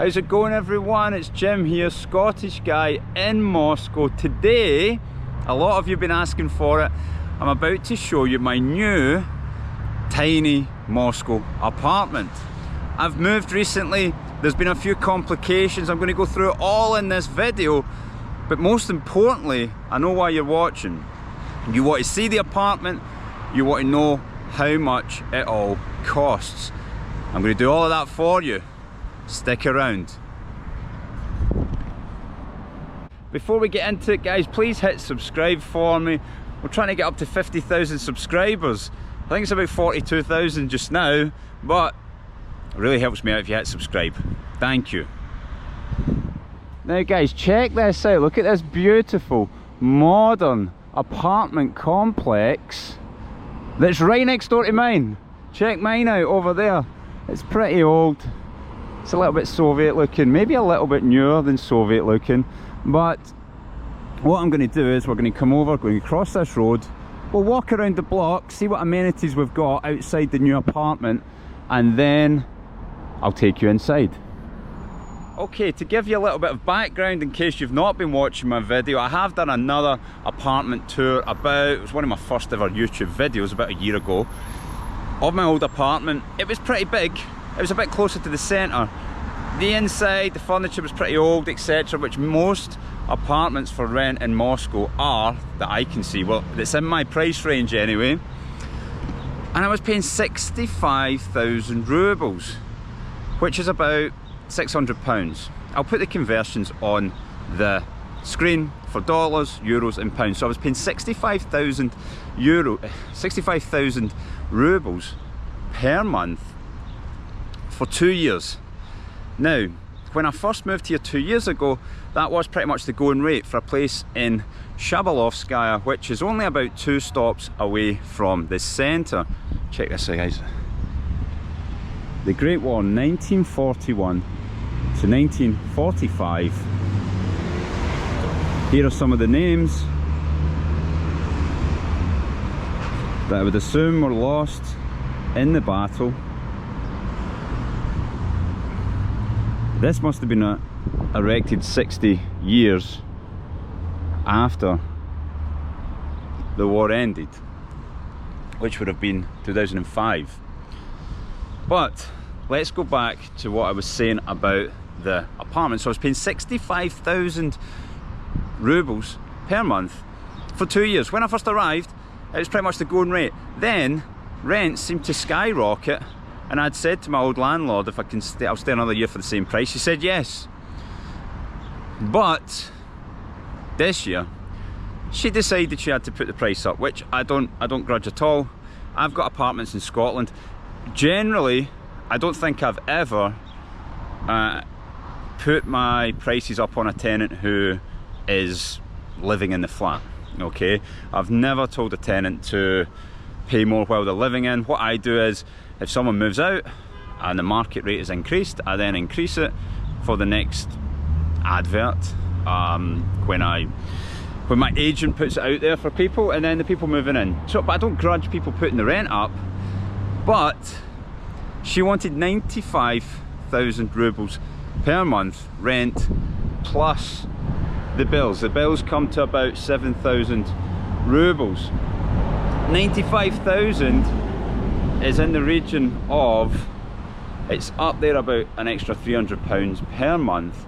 How's it going, everyone? It's Jim here, Scottish guy in Moscow. Today, a lot of you have been asking for it. I'm about to show you my new tiny Moscow apartment. I've moved recently. There's been a few complications. I'm going to go through it all in this video. But most importantly, I know why you're watching. You want to see the apartment. You want to know how much it all costs. I'm going to do all of that for you. Stick around. Before we get into it, guys, please hit subscribe for me. We're trying to get up to 50,000 subscribers. I think it's about 42,000 just now, but it really helps me out if you hit subscribe. Thank you. Now guys, check this out. Look at this beautiful modern apartment complex that's right next door to mine. Check mine out over there. It's pretty old. It's a little bit Soviet looking, maybe a little bit newer than Soviet looking. But what I'm going to do is we're going to come over, going to cross this road. We'll walk around the block, see what amenities we've got outside the new apartment, and then I'll take you inside. Okay, to give you a little bit of background in case you've not been watching my video, I have done another apartment tour it was one of my first ever YouTube videos about a year ago, of my old apartment. It was pretty big. It was a bit closer to the centre. The inside, the furniture was pretty old, etc., which most apartments for rent in Moscow are, that I can see. Well, it's in my price range anyway. And I was paying 65,000 rubles, which is about £600. I'll put the conversions on the screen for dollars, euros and pounds. So I was paying 65,000 rubles per month for 2 years. Now, when I first moved here 2 years ago, that was pretty much the going rate for a place in Akademicheskaya, which is only about 2 stops away from the centre. Check this out, guys. The Great War, 1941 to 1945. Here are some of the names that I would assume were lost in the battle. This must have been erected 60 years after the war ended, which would have been 2005. But let's go back to what I was saying about the apartment. So I was paying 65,000 rubles per month for 2 years. When I first arrived, it was pretty much the going rate. Then rents seemed to skyrocket, and I'd said to my old landlord, if I can stay, I'll stay another year for the same price. She said yes. But this year, she decided she had to put the price up, which I don't grudge at all. I've got apartments in Scotland. Generally, I don't think I've ever put my prices up on a tenant who is living in the flat. Okay, I've never told a tenant to pay more while they're living in. What I do is, if someone moves out and the market rate is increased, I then increase it for the next advert when my agent puts it out there for people, and then the people moving in. So, but I don't grudge people putting the rent up. But she wanted 95,000 rubles per month rent plus the bills. The bills come to about 7,000 rubles. 95,000 is in the region of, it's up there about an extra £300 per month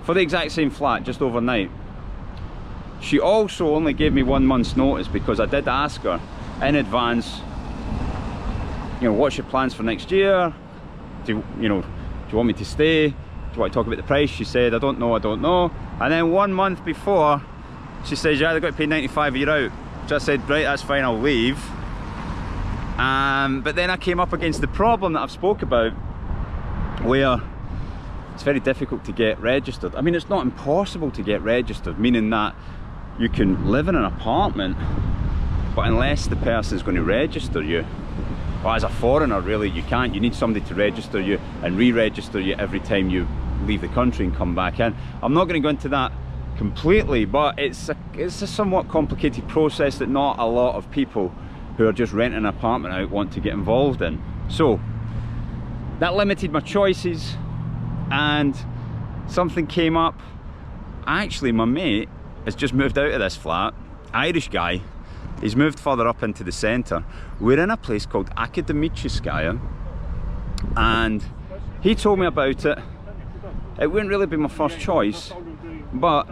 for the exact same flat, just overnight. She also only gave me 1 month's notice, because I did ask her in advance, you know, what's your plans for next year? Do you want me to stay? Do you want to talk about the price? She said, I don't know. And then 1 month before, she says, yeah, they've got to pay 95 a year out. So I said, right, that's fine, I'll leave. But then I came up against the problem that I've spoke about, where it's very difficult to get registered. I mean, it's not impossible to get registered, meaning that you can live in an apartment, but unless the person's going to register you, well, as a foreigner, really, you can't. You need somebody to register you and re-register you every time you leave the country and come back in. I'm not going to go into that completely, but it's a somewhat complicated process that not a lot of people who are just renting an apartment out want to get involved in. So that limited my choices, and something came up. Actually, my mate has just moved out of this flat, Irish guy. He's moved further up into the centre. We're in a place called Akademicheskaya, and he told me about it. It wouldn't really be my first choice, but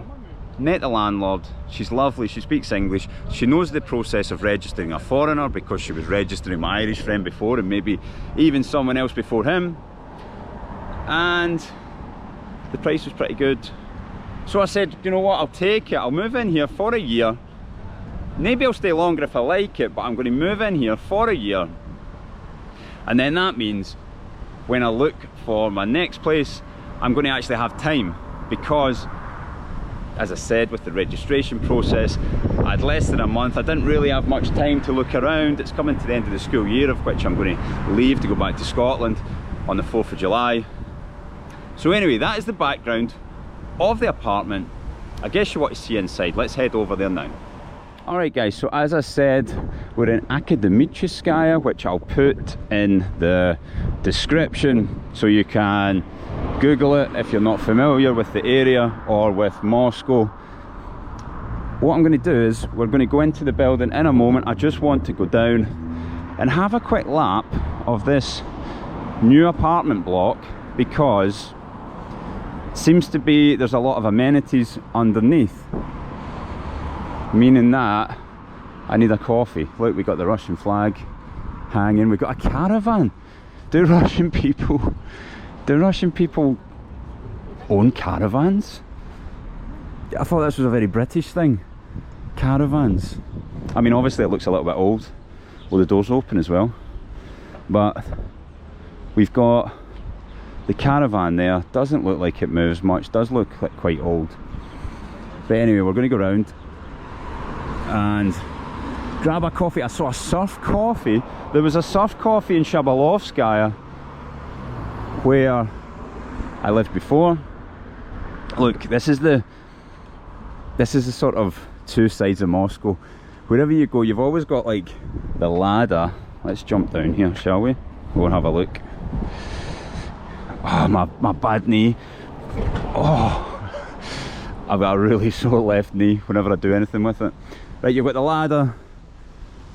met the landlord. She's lovely, she speaks English, she knows the process of registering a foreigner because she was registering my Irish friend before, and maybe even someone else before him, and the price was pretty good. So I said, you know what, I'll take it. I'll move in here for a year. Maybe I'll stay longer if I like it, but I'm going to move in here for a year, and then that means when I look for my next place, I'm going to actually have time, because as I said, with the registration process, I had less than a month. I didn't really have much time to look around. It's coming to the end of the school year, of which I'm going to leave to go back to Scotland on the 4th of July. So anyway, that is the background of the apartment. I guess you want to see inside. Let's head over there now. Alright guys, so as I said, we're in Akademicheskaya, which I'll put in the description so you can Google it if you're not familiar with the area or with Moscow. What I'm going to do is, we're going to go into the building in a moment. I just want to go down and have a quick lap of this new apartment block, because it seems to be there's a lot of amenities underneath, meaning that I need a coffee. Look, we got the Russian flag hanging, we got a caravan. Do Russian people own caravans? I thought this was a very British thing, caravans. I mean, obviously it looks a little bit old. Well, the door's open as well, but we've got the caravan there. Doesn't look like it moves much, does look like quite old. But anyway, we're going to go around and grab a coffee. I saw a Surf Coffee. There was a Surf Coffee in Shabalovskaya where I lived before. Look, this is the sort of two sides of Moscow. Wherever you go, you've always got like the ladder. Let's jump down here, shall we? Go and have a look. Oh, my bad knee. Oh, I've got a really sore left knee whenever I do anything with it. Right, you've got the ladder,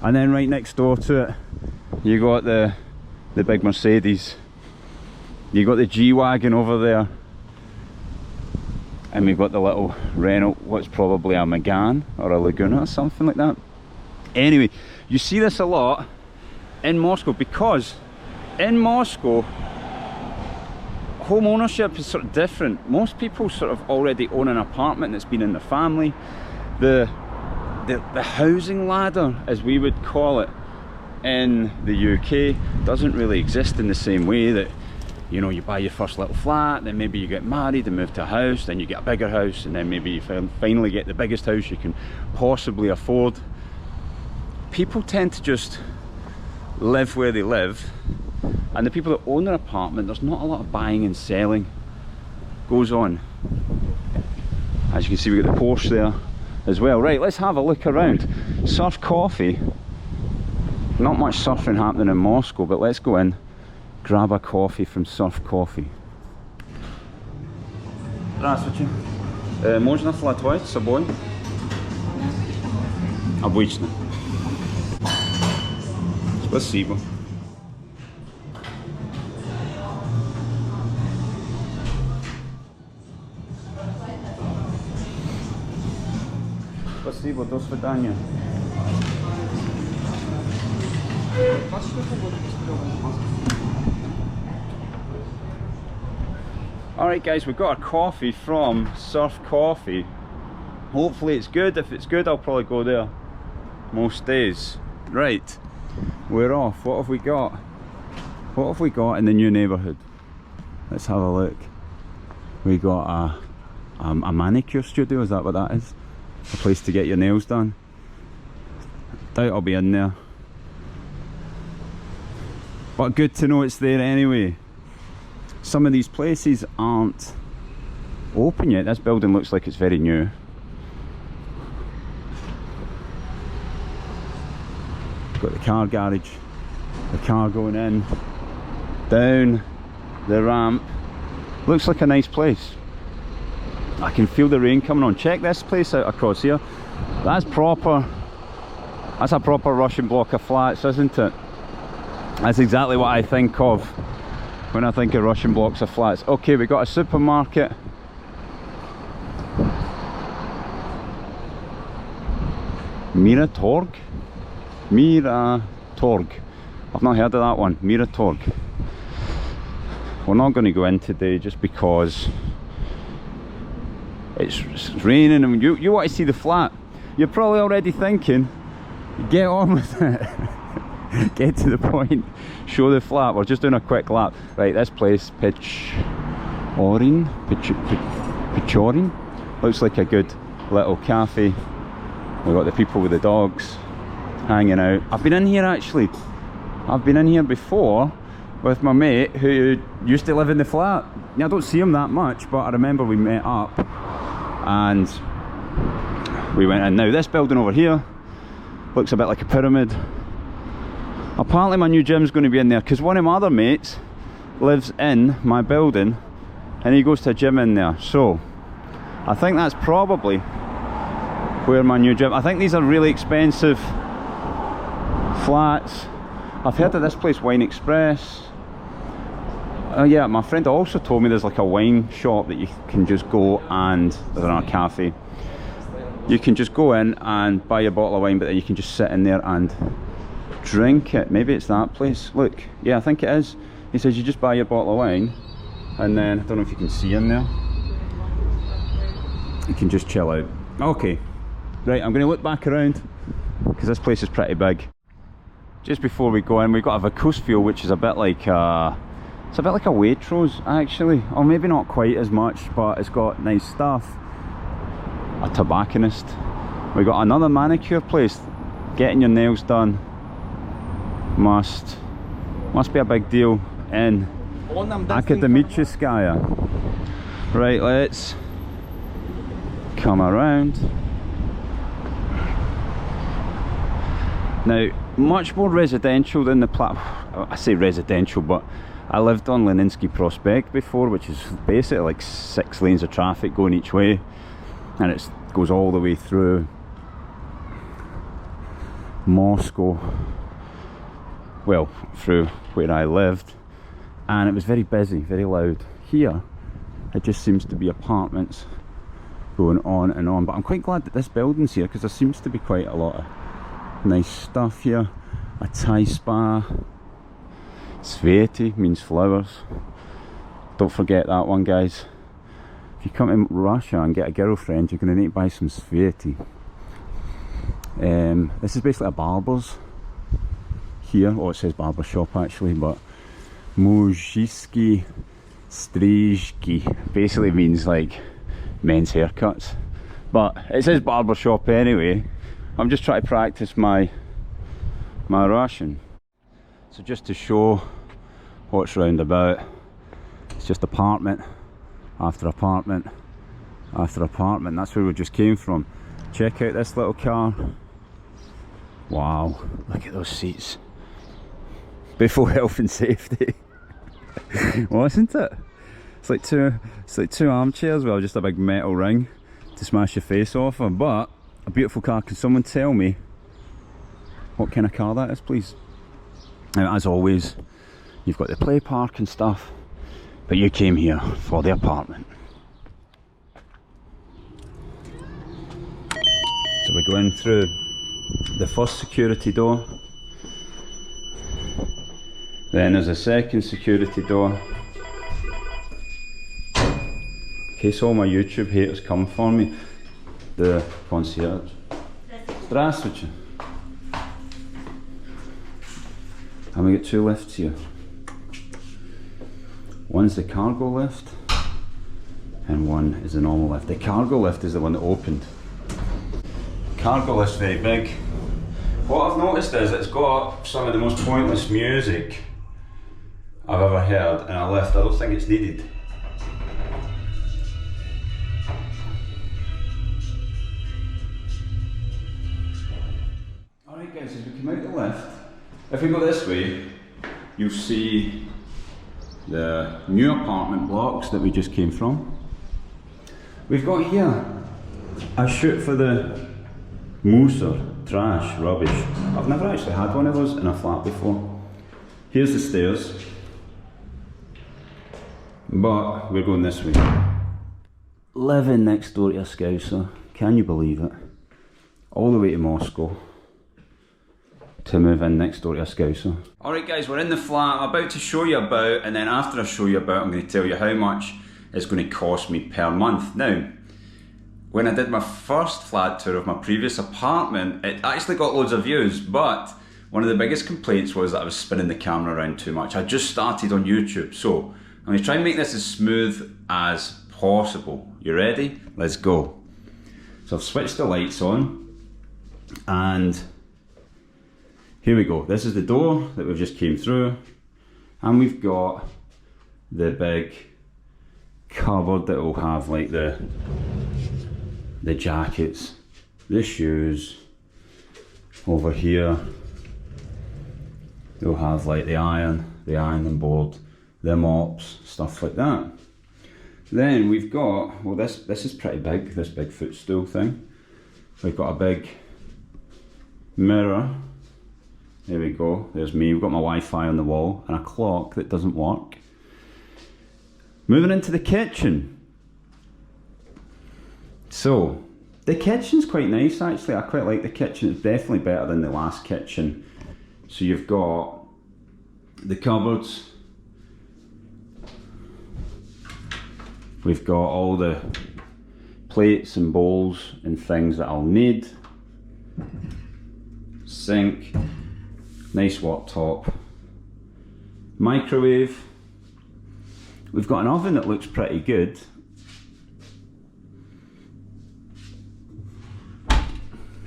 and then right next door to it, you got the big Mercedes. You got the G-Wagon over there, and we've got the little Renault, what's probably a Megane or a Laguna or something like that. Anyway, you see this a lot in Moscow, because in Moscow home ownership is sort of different. Most people sort of already own an apartment that's been in the family. The housing ladder, as we would call it in the UK, doesn't really exist in the same way that, you know, you buy your first little flat, then maybe you get married and move to a house, then you get a bigger house, and then maybe you finally get the biggest house you can possibly afford. People tend to just live where they live, and the people that own their apartment, there's not a lot of buying and selling goes on. As you can see, we got the Porsche there as well. Right, let's have a look around. Surf Coffee. Not much surfing happening in Moscow, but let's go in, grab a coffee from Surf Coffee. Здравствуйте. Можно флат-вайт с собой? Обычно. Спасибо. Спасибо, до свидания. Alright guys, we've got a coffee from Surf Coffee. Hopefully it's good. If it's good, I'll probably go there most days. Right, we're off. What have we got? What have we got in the new neighbourhood? Let's have a look. We got a manicure studio, is that what that is? A place to get your nails done. Doubt I'll be in there, but good to know it's there anyway. Some of these places aren't open yet. This building looks like it's very new. Got the car garage, the car going in, down the ramp. Looks like a nice place. I can feel the rain coming on. Check this place out across here. That's proper. That's a proper Russian block of flats, isn't it? That's exactly what I think of when I think of Russian blocks of flats. Okay, we got a supermarket. Miratorg? Miratorg. I've not heard of that one. Miratorg. We're not going to go in today just because it's raining and you want to see the flat. You're probably already thinking, get on with it. Get to the point. Show the flat. We're just doing a quick lap. Right, this place, Pichorin. Looks like a good little cafe. We've got the people with the dogs hanging out. I've been in here actually. I've been in here before with my mate who used to live in the flat. Now, I don't see him that much, but I remember we met up and we went in. Now, this building over here looks a bit like a pyramid. Apparently my new gym's going to be in there because one of my other mates lives in my building and he goes to a gym in there. So I think that's probably where my new gym. I think these are really expensive flats. I've heard of this place, Wine Express. Oh yeah, my friend also told me there's like a wine shop that you can just go and, there's a cafe. You can just go in and buy a bottle of wine, but then you can just sit in there and drink it. Maybe it's that place. Look, yeah, I think it is. He says you just buy your bottle of wine and then, I don't know if you can see in there, you can just chill out. Okay, right, I'm going to look back around because this place is pretty big. Just before we go in, we've got a Vakusfio, which is a bit like it's a bit like a Waitrose actually, or maybe not quite as much, but it's got nice stuff. A tobacconist. We got another manicure place. Getting your nails done must be a big deal in Akademicheskaya. Right, let's come around. Now, much more residential than the I say residential, but I lived on Leninsky Prospect before, which is basically like 6 lanes of traffic going each way, and it goes all the way through Moscow, well, through where I lived, and it was very busy, very loud. Here it just seems to be apartments going on and on, but I'm quite glad that this building's here because there seems to be quite a lot of nice stuff here. A Thai spa. Sveti means flowers. Don't forget that one, guys. If you come to Russia and get a girlfriend, you're going to need to buy some Sveti. This is basically a barber's here. Oh, it says barber shop actually, but Muzhiski Strizhki basically means like men's haircuts, but it says barber shop anyway. I'm just trying to practice my Russian. So just to show what's round about, it's just apartment after apartment after apartment. That's where we just came from. Check out this little car. Wow, look at those seats. Before health and safety. Wasn't it? It's like two armchairs with just a big metal ring to smash your face off of, but a beautiful car. Can someone tell me what kind of car that is, please? Now, as always, you've got the play park and stuff, but you came here for the apartment. So we're going through the first security door, then there's a second security door. In case all my YouTube haters come for me, the concierge. Здравствуйте. And we get 2 lifts here. One's the cargo lift and one is the normal lift. The cargo lift is the one that opened. Cargo lift's very big. What I've noticed is it's got some of the most pointless music I've ever heard in a lift. I don't think it's needed. Alright guys, as we come out the lift, if we go this way, you'll see the new apartment blocks that we just came from. We've got here a chute for the mouser, trash, rubbish. I've never actually had one of those in a flat before. Here's the stairs, but we're going this way. Living next door to a Scouser, can you believe it? All the way to Moscow to move in next door to a Scouser. Alright guys, we're in the flat. I'm about to show you about, and then after I show you about, I'm going to tell you how much it's going to cost me per month. Now, when I did my first flat tour of my previous apartment, it actually got loads of views, but one of the biggest complaints was that I was spinning the camera around too much. I just started on YouTube, so I'm going to try and make this as smooth as possible. You ready? Let's go. So I've switched the lights on, and here we go. This is the door that we've just came through, and we've got the big cupboard that will have like the jackets, the shoes. Over here they'll have like the ironing board, the mops, stuff like that. Then we've got, well this is pretty big, this big footstool thing. We've got a big mirror. There we go, there's me. We've got my Wi-Fi on the wall and a clock that doesn't work. Moving into the kitchen. So, the kitchen's quite nice actually. I quite like the kitchen. It's definitely better than the last kitchen. So you've got the cupboards. We've got all the plates and bowls and things that I'll need. Sink. Nice worktop. Microwave. We've got an oven that looks pretty good.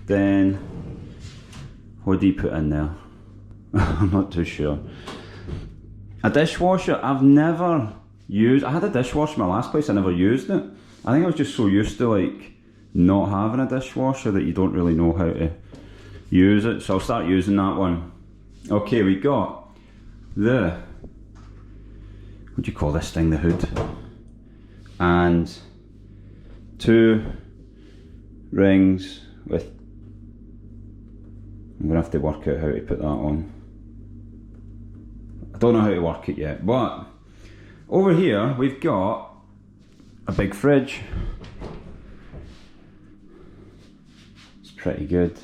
Then, what do you put in there? I'm not too sure. A dishwasher, I've never used. I had a dishwasher in my last place, I never used it. I think I was just so used to like not having a dishwasher that you don't really know how to use it. So I'll start using that one. Okay, we got the, what do you call this thing, the hood, and 2 rings with, I'm gonna have to work out how to put that on. I don't know how to work it yet, but over here we've got a big fridge. It's pretty good.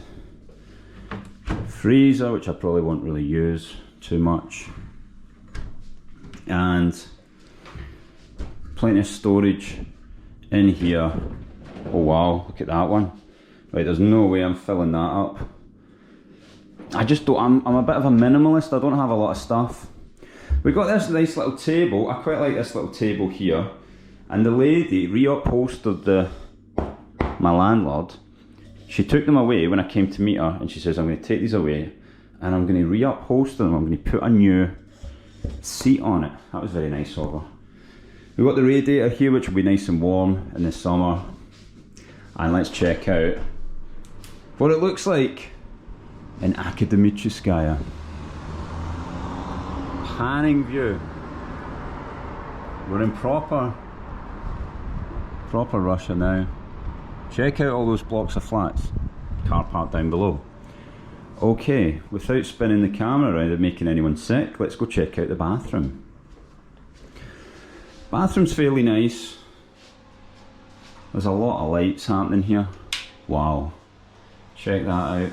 Freezer, which I probably won't really use too much. And plenty of storage in here. Oh wow, look at that one. Right, there's no way I'm filling that up. I just don't, I'm a bit of a minimalist, I don't have a lot of stuff. We've got this nice little table. I quite like this little table here. And the lady reupholstered my landlord. She took them away when I came to meet her, and she says, I'm going to take these away and I'm going to reupholster them. I'm going to put a new seat on it. That was very nice of her. We've got the radiator here, which will be nice and warm in the summer. And let's check out what it looks like in Akademicheskaya. Panning view. We're in proper Russia now. Check out all those blocks of flats. Car park down below. Okay, without spinning the camera around and making anyone sick, let's go check out the bathroom. Bathroom's fairly nice. There's a lot of lights happening here. Wow. Check that out.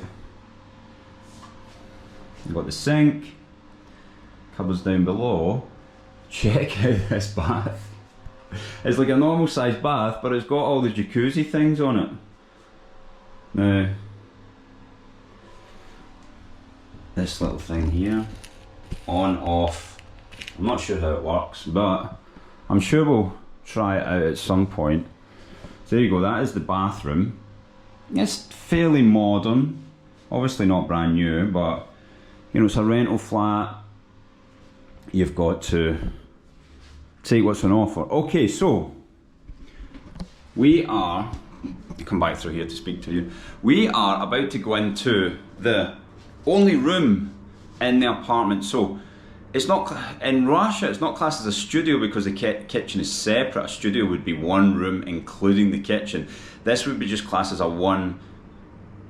You've got the sink. Cupboards down below. Check out this bath. It's like a normal sized bath, but it's got all the jacuzzi things on it. Now, this little thing here, on, off. I'm not sure how it works, but I'm sure we'll try it out at some point. So there you go, that is the bathroom. It's fairly modern, obviously not brand new, but you know, it's a rental flat. You've got to take what's on offer. Okay, so we are, come back through here to speak to you. We are about to go into the only room in the apartment. So it's not, in Russia, it's not classed as a studio because the kitchen is separate. A studio would be one room including the kitchen. This would be just classed as a one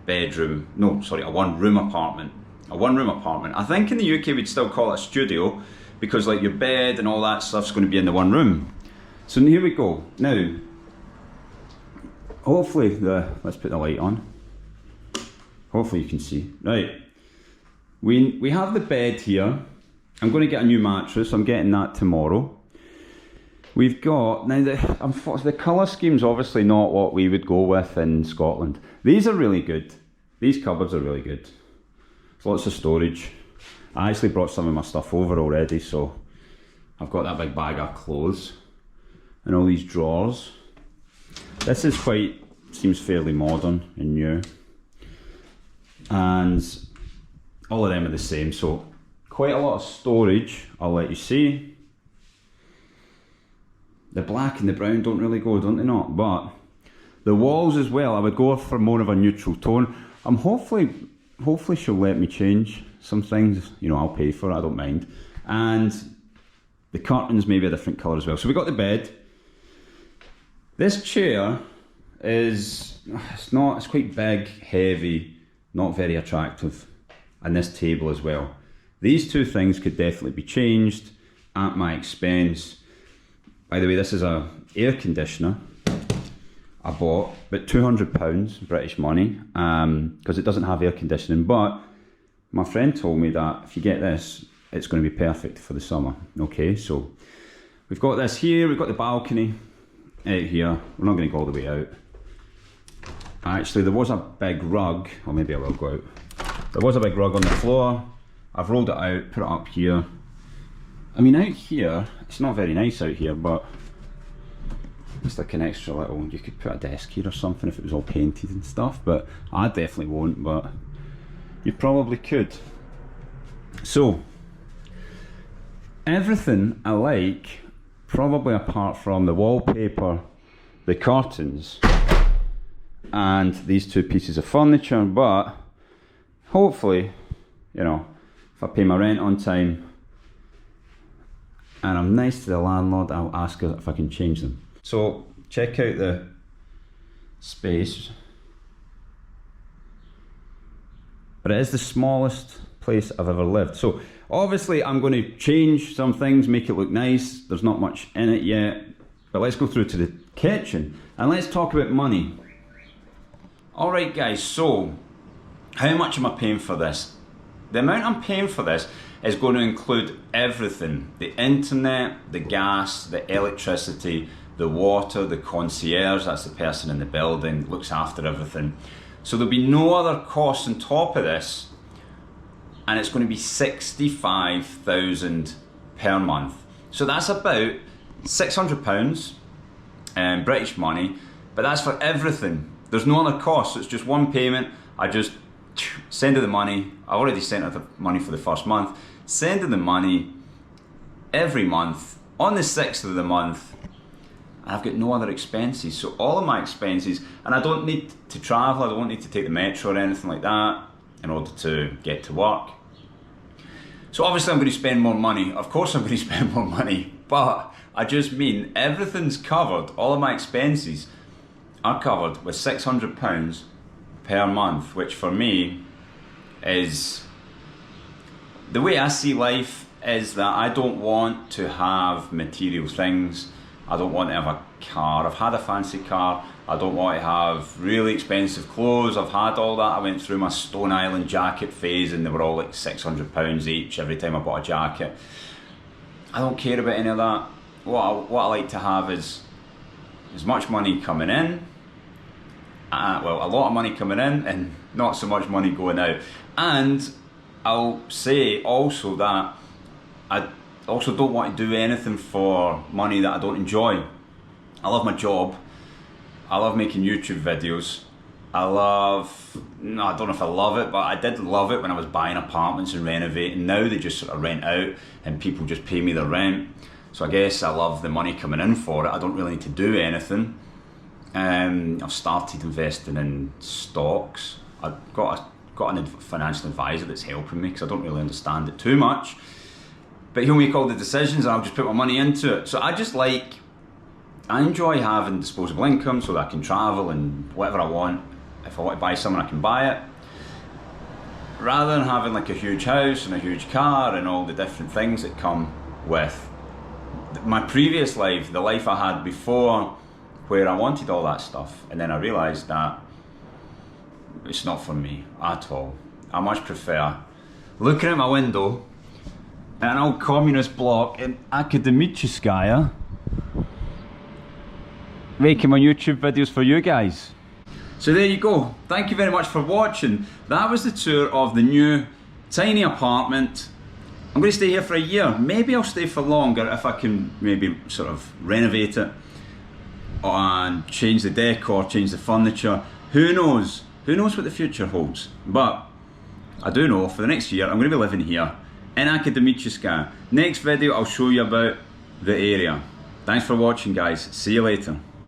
room apartment. A one room apartment. I think in the UK we'd still call it a studio because like your bed and all that stuff's going to be in the one room. So here we go. Now, hopefully let's put the light on. Hopefully you can see. Right, we have the bed here. I'm going to get a new mattress. I'm getting that tomorrow. We've got, now the colour scheme's obviously not what we would go with in Scotland. These are really good. These cupboards are really good. There's lots of storage. I actually brought some of my stuff over already, so I've got that big bag of clothes and all these drawers. This is seems fairly modern and new. And all of them are the same, so quite a lot of storage, I'll let you see. The black and the brown don't really go, don't they not? But the walls as well, I would go for more of a neutral tone. Hopefully she'll let me change some things. You know, I'll pay for it, I don't mind. And the curtains may be a different colour as well. So we got the bed. This chair it's quite big, heavy, not very attractive. And this table as well. These two things could definitely be changed at my expense. By the way, this is a air conditioner I bought, but £200 British money, because it doesn't have air conditioning. But my friend told me that if you get this, it's going to be perfect for the summer. Okay, so we've got this here, we've got the balcony out here. We're not going to go all the way out. Actually, there was a big rug, or maybe I will go out. There was a big rug on the floor. I've rolled it out, put it up here. I mean, out here, it's not very nice out here, but just like an extra little, you could put a desk here or something if it was all painted and stuff, but I definitely won't, but you probably could. So, everything I like, probably apart from the wallpaper, the curtains, and these two pieces of furniture, but hopefully, you know, if I pay my rent on time and I'm nice to the landlord, I'll ask her if I can change them. So check out the space. But it is the smallest place I've ever lived. So obviously I'm going to change some things, make it look nice. There's not much in it yet. But let's go through to the kitchen and let's talk about money. Alright guys, so how much am I paying for this? The amount I'm paying for this is going to include everything. The internet, the gas, the electricity, the water, the concierge, that's the person in the building that looks after everything. So there'll be no other costs on top of this, and it's going to be £65,000 per month. So that's about £600 British money, but that's for everything. There's no other cost, so it's just one payment. I just send her the money. I already sent her the money for the first month. Send her the money every month on the 6th of the month. I've got no other expenses. So all of my expenses, and I don't need to travel, I don't need to take the metro or anything like that in order to get to work. So obviously I'm going to spend more money. Of course I'm going to spend more money, but I just mean everything's covered. All of my expenses are covered with £600 per month, which for me is, the way I see life is that I don't want to have material things. I don't want to have a car. I've had a fancy car. I don't want to have really expensive clothes. I've had all that. I went through my Stone Island jacket phase and they were all like £600 each every time I bought a jacket. I don't care about any of that. What I like to have is as much money coming in, well, a lot of money coming in and not so much money going out. And I'll say also that I also don't want to do anything for money that I don't enjoy. I love my job. I love making YouTube videos. I don't know if I love it, but I did love it when I was buying apartments and renovating. Now they just sort of rent out and people just pay me the rent. So I guess I love the money coming in for it. I don't really need to do anything. I've started investing in stocks. I've got a financial advisor that's helping me because I don't really understand it too much. but he'll make all the decisions and I'll just put my money into it. So I enjoy having disposable income so that I can travel and whatever I want. If I want to buy something, I can buy it. Rather than having like a huge house and a huge car and all the different things that come with my previous life, the life I had before, where I wanted all that stuff, and then I realised that it's not for me at all. I much prefer looking at my window at an old communist block in Akademicheskaya, making my YouTube videos for you guys. So there you go. Thank you very much for watching. That was the tour of the new tiny apartment. I'm going to stay here for a year. Maybe I'll stay for longer if I can maybe sort of renovate it and change the decor, change the furniture. Who knows? Who knows what the future holds? But I do know for the next year I'm going to be living here in Akademicheskaya. Next video I'll show you about the area. Thanks for watching, guys. See you later.